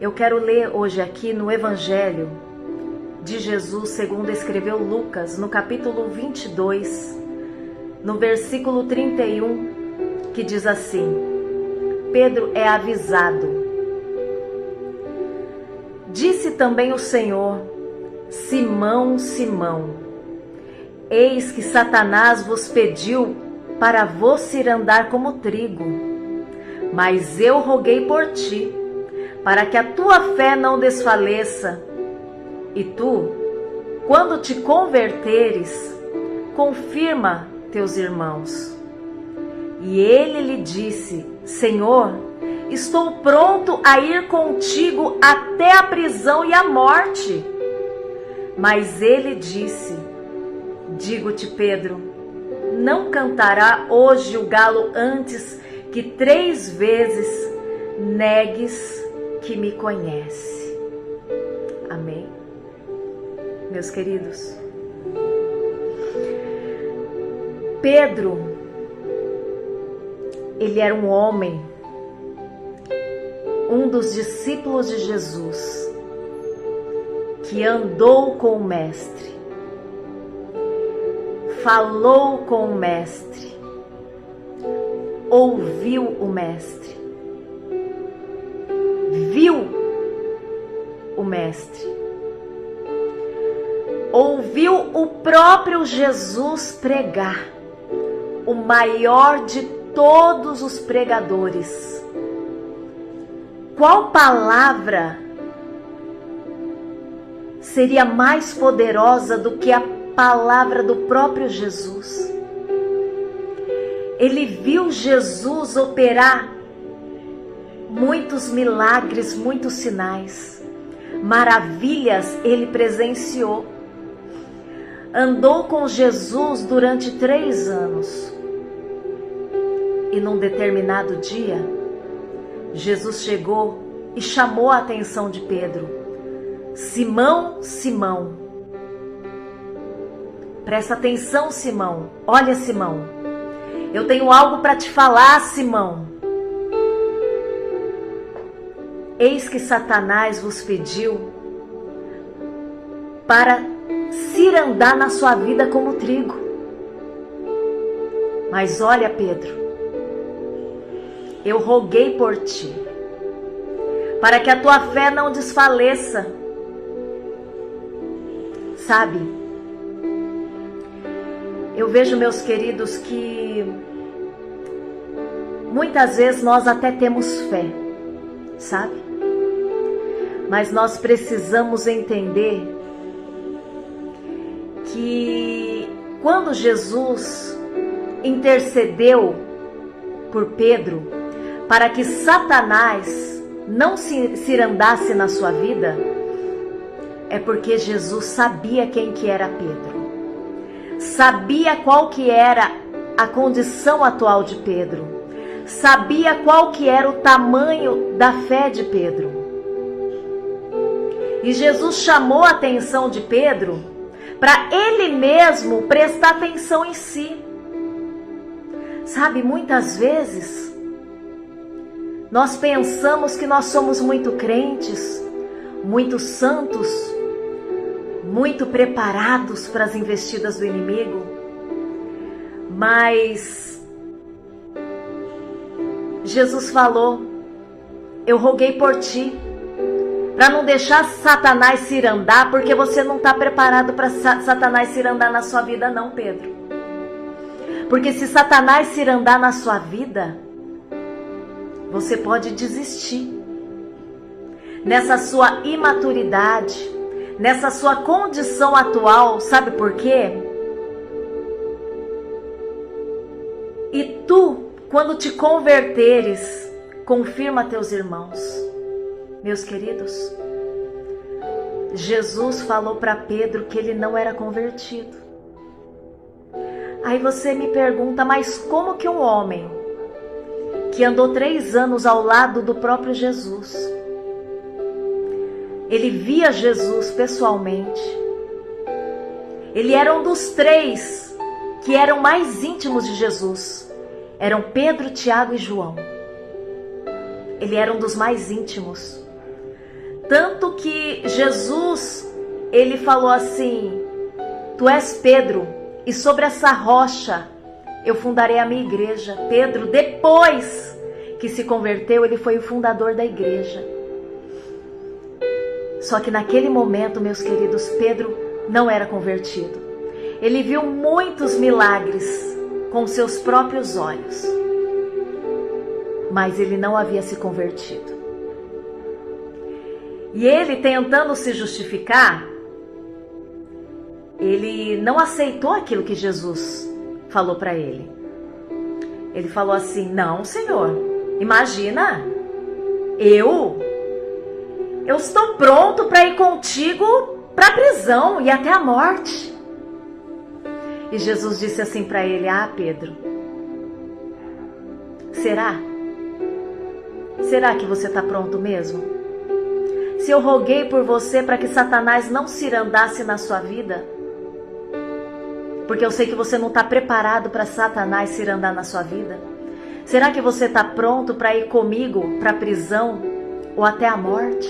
Eu quero ler hoje aqui no Evangelho de Jesus, segundo escreveu Lucas, no capítulo 22, no versículo 31, que diz assim: Pedro é avisado. Disse também o Senhor: Simão, Simão, eis que Satanás vos pediu para vos ir andar como trigo, mas eu roguei por ti, para que a tua fé não desfaleça. E tu, quando te converteres, confirma teus irmãos. E ele lhe disse: Senhor, estou pronto a ir contigo até a prisão e a morte. Mas ele disse: Digo-te, Pedro, não cantará hoje o galo antes que 3 vezes negues que me conhece. Amém? Meus queridos, Pedro, ele era um homem, um dos discípulos de Jesus, que andou com o Mestre, falou com o Mestre, ouviu o Mestre, viu o Mestre, ouviu o próprio Jesus pregar, o maior de todos os pregadores. Qual palavra seria mais poderosa do que a palavra do próprio Jesus? Ele viu Jesus operar muitos milagres, muitos sinais, maravilhas ele presenciou. Andou com Jesus durante 3 anos. E num determinado dia, Jesus chegou e chamou a atenção de Pedro. Simão, Simão. Presta atenção, Simão. Olha, Simão. Eu tenho algo para te falar, Simão. Eis que Satanás vos pediu para se andar na sua vida como trigo. Mas olha, Pedro, eu roguei por ti, para que a tua fé não desfaleça. Sabe, eu vejo, meus queridos, que muitas vezes nós até temos fé, sabe? Mas nós precisamos entender que quando Jesus intercedeu por Pedro para que Satanás não se andasse na sua vida, é porque Jesus sabia quem que era Pedro, sabia qual que era a condição atual de Pedro, sabia qual que era o tamanho da fé de Pedro. E Jesus chamou a atenção de Pedro para ele mesmo prestar atenção em si. Sabe, muitas vezes nós pensamos que nós somos muito crentes, muito santos, muito preparados para as investidas do inimigo, mas Jesus falou: eu roguei por ti, para não deixar Satanás se andar, porque você não está preparado para Satanás se andar na sua vida não, Pedro. Porque se Satanás se andar na sua vida, você pode desistir. Nessa sua imaturidade, nessa sua condição atual, sabe por quê? E tu, quando te converteres, confirma teus irmãos. Meus queridos, Jesus falou para Pedro que ele não era convertido. Aí você me pergunta, mas como que um homem que andou 3 anos ao lado do próprio Jesus, ele via Jesus pessoalmente, ele era um dos 3 que eram mais íntimos de Jesus, eram Pedro, Tiago e João. Ele era um dos mais íntimos. Tanto que Jesus, ele falou assim: tu és Pedro, e sobre essa rocha eu fundarei a minha igreja. Pedro, depois que se converteu, ele foi o fundador da igreja. Só que naquele momento, meus queridos, Pedro não era convertido. Ele viu muitos milagres com seus próprios olhos, mas ele não havia se convertido. E ele, tentando se justificar, ele não aceitou aquilo que Jesus falou para ele. Ele falou assim: não, Senhor, imagina, eu estou pronto para ir contigo para a prisão e até a morte. E Jesus disse assim para ele: ah, Pedro, será que você está pronto mesmo? Se eu roguei por você para que Satanás não se irandasse na sua vida, porque eu sei que você não está preparado para Satanás se irandar na sua vida, será que você está pronto para ir comigo para a prisão ou até a morte?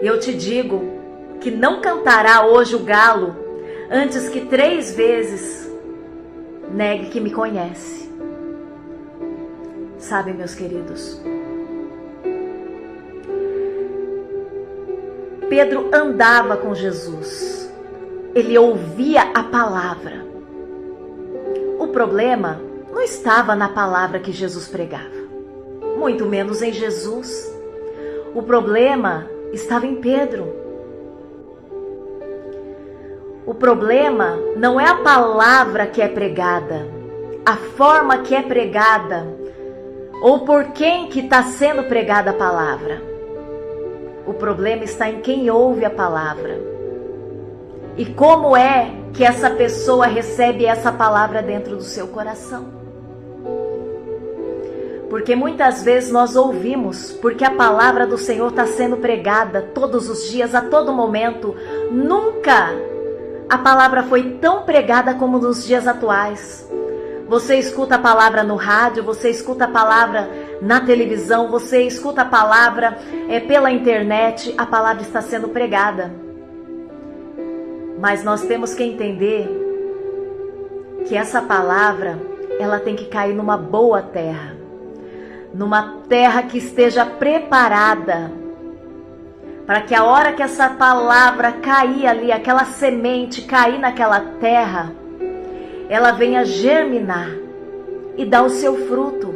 Eu te digo que não cantará hoje o galo antes que 3 vezes negue que me conhece. Sabe, meus queridos, Pedro andava com Jesus, ele ouvia a palavra. O problema não estava na palavra que Jesus pregava, muito menos em Jesus. O problema estava em Pedro. O problema não é a palavra que é pregada, a forma que é pregada, ou por quem que está sendo pregada a palavra. O problema está em quem ouve a palavra e como é que essa pessoa recebe essa palavra dentro do seu coração. Porque muitas vezes nós ouvimos, porque a palavra do Senhor está sendo pregada todos os dias, a todo momento. Nunca a palavra foi tão pregada como nos dias atuais. Você escuta a palavra no rádio, você escuta a palavra na televisão, você escuta a palavra pela internet, a palavra está sendo pregada. Mas nós temos que entender que essa palavra, ela tem que cair numa boa terra, numa terra que esteja preparada, para que a hora que essa palavra cair ali, aquela semente cair naquela terra, ela venha germinar e dar o seu fruto.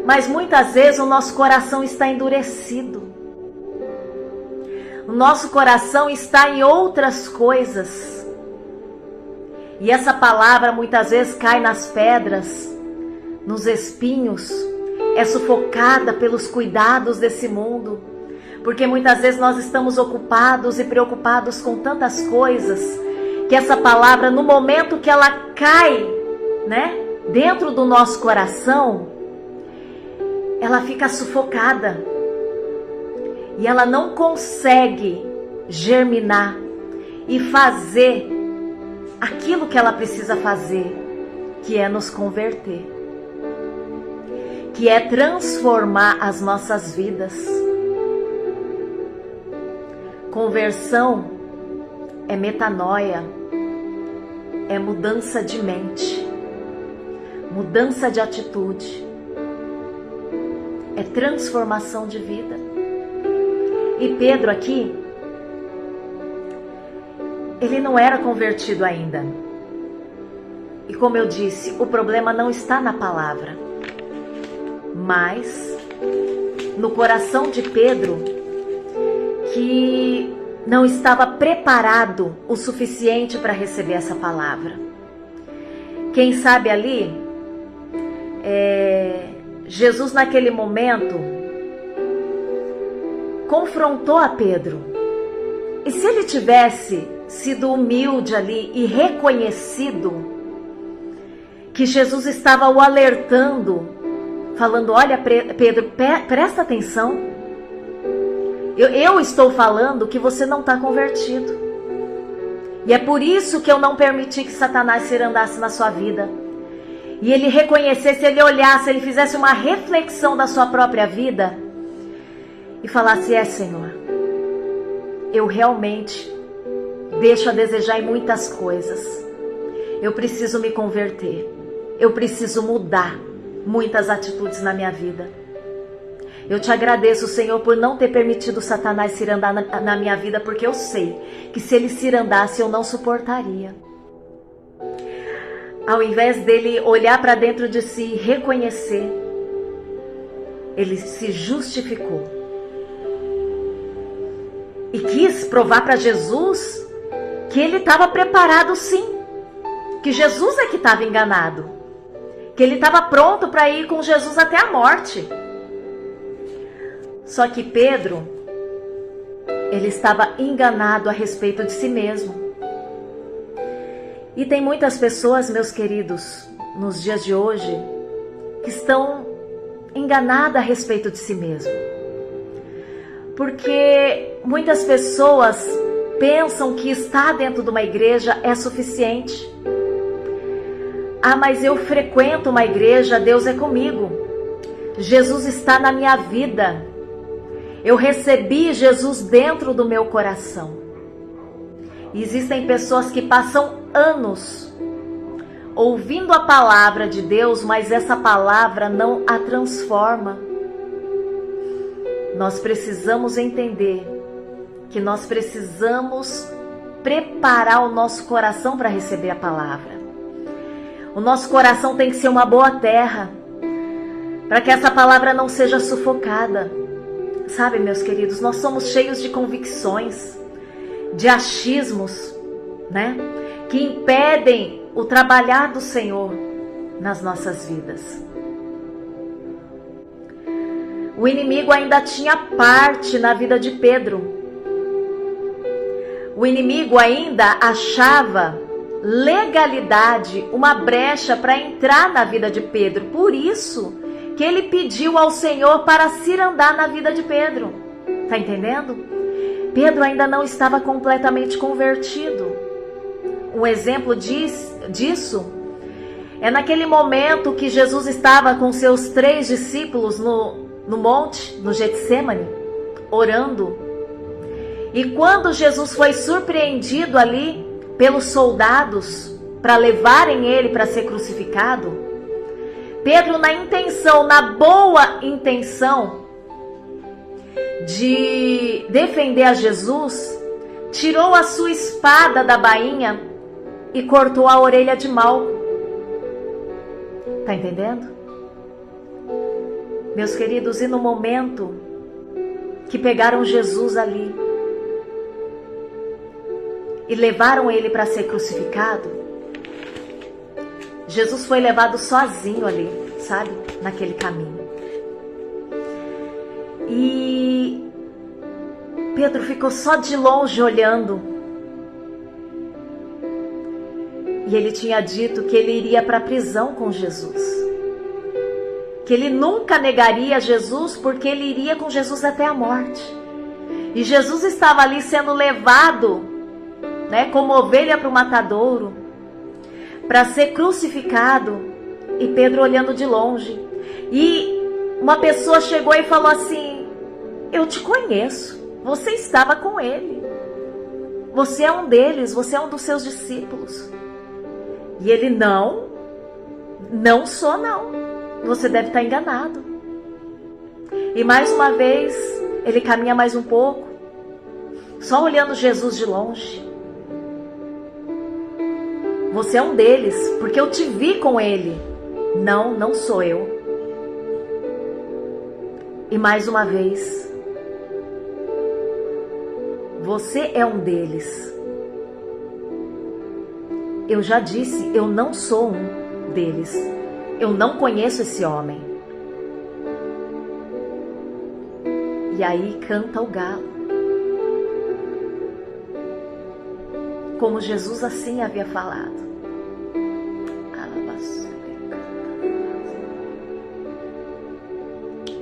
Mas muitas vezes o nosso coração está endurecido. O nosso coração está em outras coisas. E essa palavra muitas vezes cai nas pedras, nos espinhos, é sufocada pelos cuidados desse mundo. Porque muitas vezes nós estamos ocupados e preocupados com tantas coisas, que essa palavra, no momento que ela cai, dentro do nosso coração, ela fica sufocada e ela não consegue germinar e fazer aquilo que ela precisa fazer, que é nos converter, que é transformar as nossas vidas. Conversão é metanoia, é mudança de mente, mudança de atitude, é transformação de vida. E Pedro aqui, ele não era convertido ainda. E como eu disse, o problema não está na palavra, mas no coração de Pedro, que não estava preparado o suficiente para receber essa palavra. Quem sabe ali, Jesus naquele momento confrontou a Pedro. E se ele tivesse sido humilde ali e reconhecido que Jesus estava o alertando, falando: olha, Pedro, presta atenção, eu estou falando que você não está convertido, e é por isso que eu não permiti que Satanás se andasse na sua vida. E ele reconhecesse, ele olhasse, ele fizesse uma reflexão da sua própria vida, e falasse: Senhor, eu realmente deixo a desejar em muitas coisas. Eu preciso me converter. Eu preciso mudar muitas atitudes na minha vida. Eu te agradeço, Senhor, por não ter permitido Satanás cirandar na minha vida, porque eu sei que se ele cirandasse eu não suportaria. Ao invés dele olhar para dentro de si e reconhecer, ele se justificou. E quis provar para Jesus que ele estava preparado sim. Que Jesus é que estava enganado. Que ele estava pronto para ir com Jesus até a morte. Só que Pedro, ele estava enganado a respeito de si mesmo. E tem muitas pessoas, meus queridos, nos dias de hoje, que estão enganadas a respeito de si mesmo. Porque muitas pessoas pensam que estar dentro de uma igreja é suficiente. Ah, mas eu frequento uma igreja, Deus é comigo. Jesus está na minha vida. Eu recebi Jesus dentro do meu coração. E existem pessoas que passam anos ouvindo a palavra de Deus, mas essa palavra não a transforma. Nós precisamos entender que nós precisamos preparar o nosso coração para receber a palavra. O nosso coração tem que ser uma boa terra, para que essa palavra não seja sufocada. Sabe, meus queridos, nós somos cheios de convicções, de achismos, né? Que impedem o trabalhar do Senhor nas nossas vidas. O inimigo ainda tinha parte na vida de Pedro. O inimigo ainda achava legalidade, uma brecha para entrar na vida de Pedro. Por isso que ele pediu ao Senhor para cirandar na vida de Pedro. Tá entendendo? Pedro ainda não estava completamente convertido. Um exemplo disso é naquele momento que Jesus estava com seus 3 discípulos no monte, no Getsêmani, orando. E quando Jesus foi surpreendido ali pelos soldados para levarem ele para ser crucificado, Pedro, na boa intenção de defender a Jesus, tirou a sua espada da bainha e cortou a orelha de Malco. Tá entendendo? Meus queridos, e no momento que pegaram Jesus ali e levaram ele para ser crucificado, Jesus foi levado sozinho ali, sabe? Naquele caminho. E Pedro ficou só de longe olhando. E ele tinha dito que ele iria para a prisão com Jesus. Que ele nunca negaria Jesus, porque ele iria com Jesus até a morte. E Jesus estava ali sendo levado, né, como ovelha para o matadouro, para ser crucificado, e Pedro olhando de longe. E uma pessoa chegou e falou assim: eu te conheço, você estava com ele, você é um deles, você é um dos seus discípulos. E ele: não sou não, você deve estar enganado. E mais uma vez ele caminha mais um pouco, só olhando Jesus de longe. Você é um deles, porque eu te vi com ele. Não sou eu. E mais uma vez: você é um deles. Eu já disse, eu não sou um deles. Eu não conheço esse homem. E aí canta o galo. Como Jesus assim havia falado.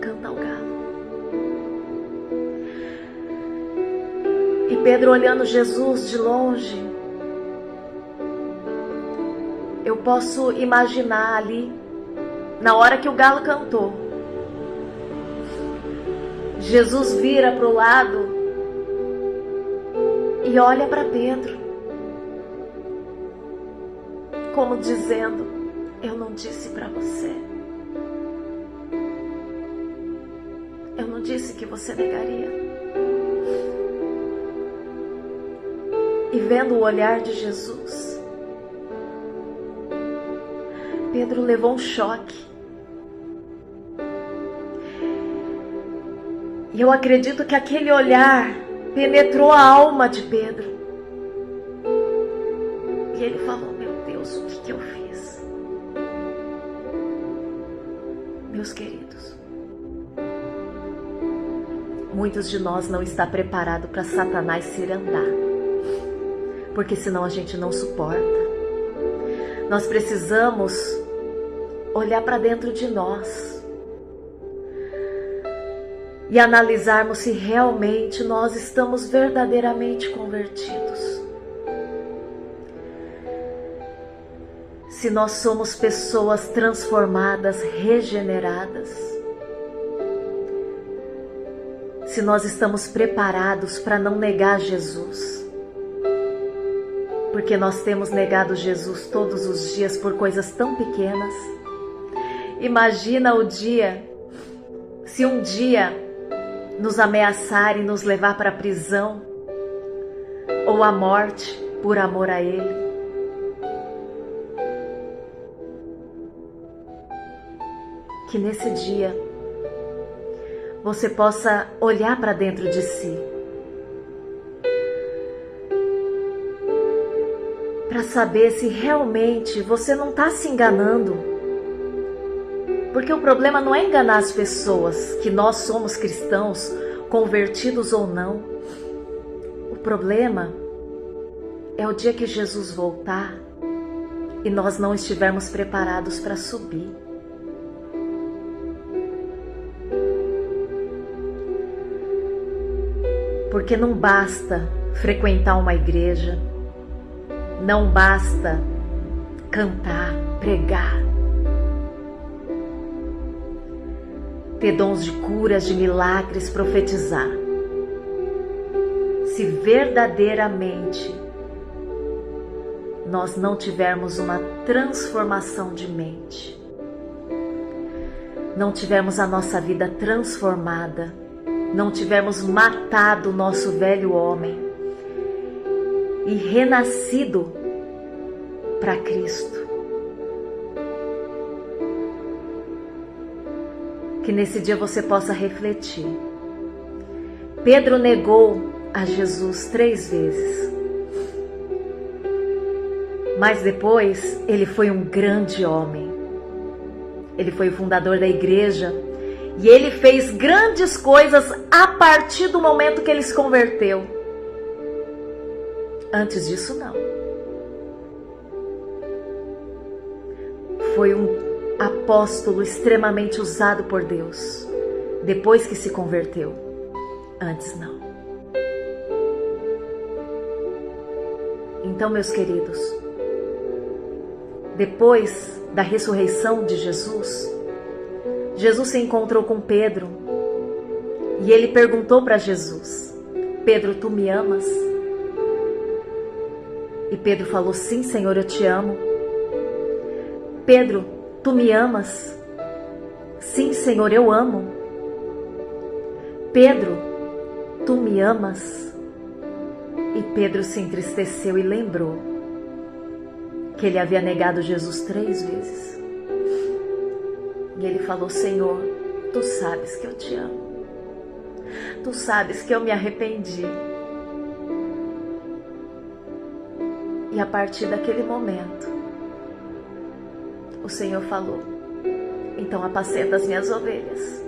Canta o galo. E Pedro olhando Jesus de longe, eu posso imaginar ali, na hora que o galo cantou, Jesus vira para o lado e olha para Pedro, como dizendo: eu não disse para você, eu não disse que você negaria. E vendo o olhar de Jesus, Pedro levou um choque. E eu acredito que aquele olhar penetrou a alma de Pedro. E ele falou: meu Deus, o que eu fiz? Meus queridos, muitos de nós não estão preparados para Satanás se irandar, porque senão a gente não suporta. Nós precisamos olhar para dentro de nós e analisarmos se realmente nós estamos verdadeiramente convertidos. Se nós somos pessoas transformadas, regeneradas. Se nós estamos preparados para não negar Jesus. Porque nós temos negado Jesus todos os dias por coisas tão pequenas. Imagina o dia, se um dia nos ameaçarem, nos levar para a prisão ou a morte por amor a Ele. Que nesse dia você possa olhar para dentro de si, para saber se realmente você não está se enganando. Porque o problema não é enganar as pessoas, que nós somos cristãos, convertidos ou não. O problema é o dia que Jesus voltar e nós não estivermos preparados para subir. Porque não basta frequentar uma igreja, não basta cantar, pregar, ter dons de curas, de milagres, profetizar. Se verdadeiramente nós não tivermos uma transformação de mente, não tivermos a nossa vida transformada, não tivermos matado o nosso velho homem e renascido para Cristo, que nesse dia você possa refletir. Pedro negou a Jesus 3 vezes. Mas depois ele foi um grande homem. Ele foi o fundador da igreja. E ele fez grandes coisas a partir do momento que ele se converteu. Antes disso, não. Foi um apóstolo extremamente usado por Deus, depois que se converteu. Antes não. Então, meus queridos, depois da ressurreição de Jesus, Jesus se encontrou com Pedro e ele perguntou para Jesus: Pedro, tu me amas? E Pedro falou: sim, Senhor, eu te amo. Pedro, tu me amas? Sim, Senhor, eu amo. Pedro, tu me amas? E Pedro se entristeceu e lembrou que ele havia negado Jesus 3 vezes. E ele falou: Senhor, tu sabes que eu te amo. Tu sabes que eu me arrependi. E a partir daquele momento, o Senhor falou: então apacenta as minhas ovelhas.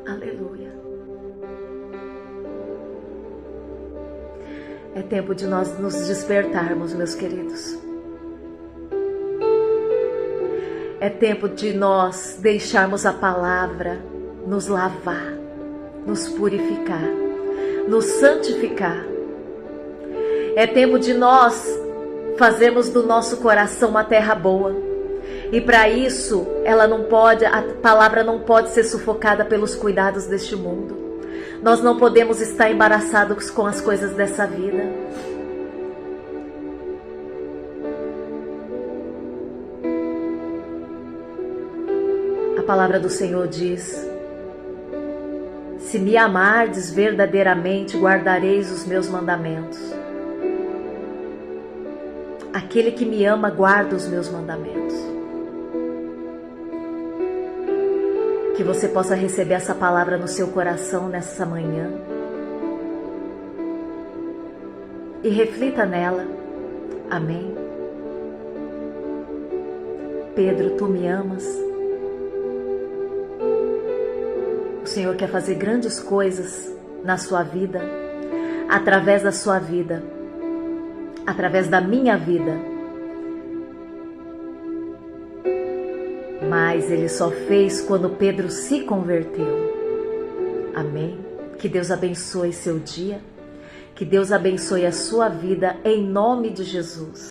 Aleluia. É tempo de nós nos despertarmos, meus queridos. É tempo de nós deixarmos a palavra nos lavar, nos purificar, nos santificar. É tempo de nós fazemos do nosso coração uma terra boa. E para isso, a palavra não pode ser sufocada pelos cuidados deste mundo. Nós não podemos estar embaraçados com as coisas dessa vida. A palavra do Senhor diz: se me amardes verdadeiramente, guardareis os meus mandamentos. Aquele que me ama guarda os meus mandamentos. Que você possa receber essa palavra no seu coração nessa manhã. E reflita nela. Amém. Pedro, tu me amas? O Senhor quer fazer grandes coisas na sua vida, através da sua vida, através da minha vida. Mas Ele só fez quando Pedro se converteu. Amém? Que Deus abençoe seu dia, que Deus abençoe a sua vida, em nome de Jesus.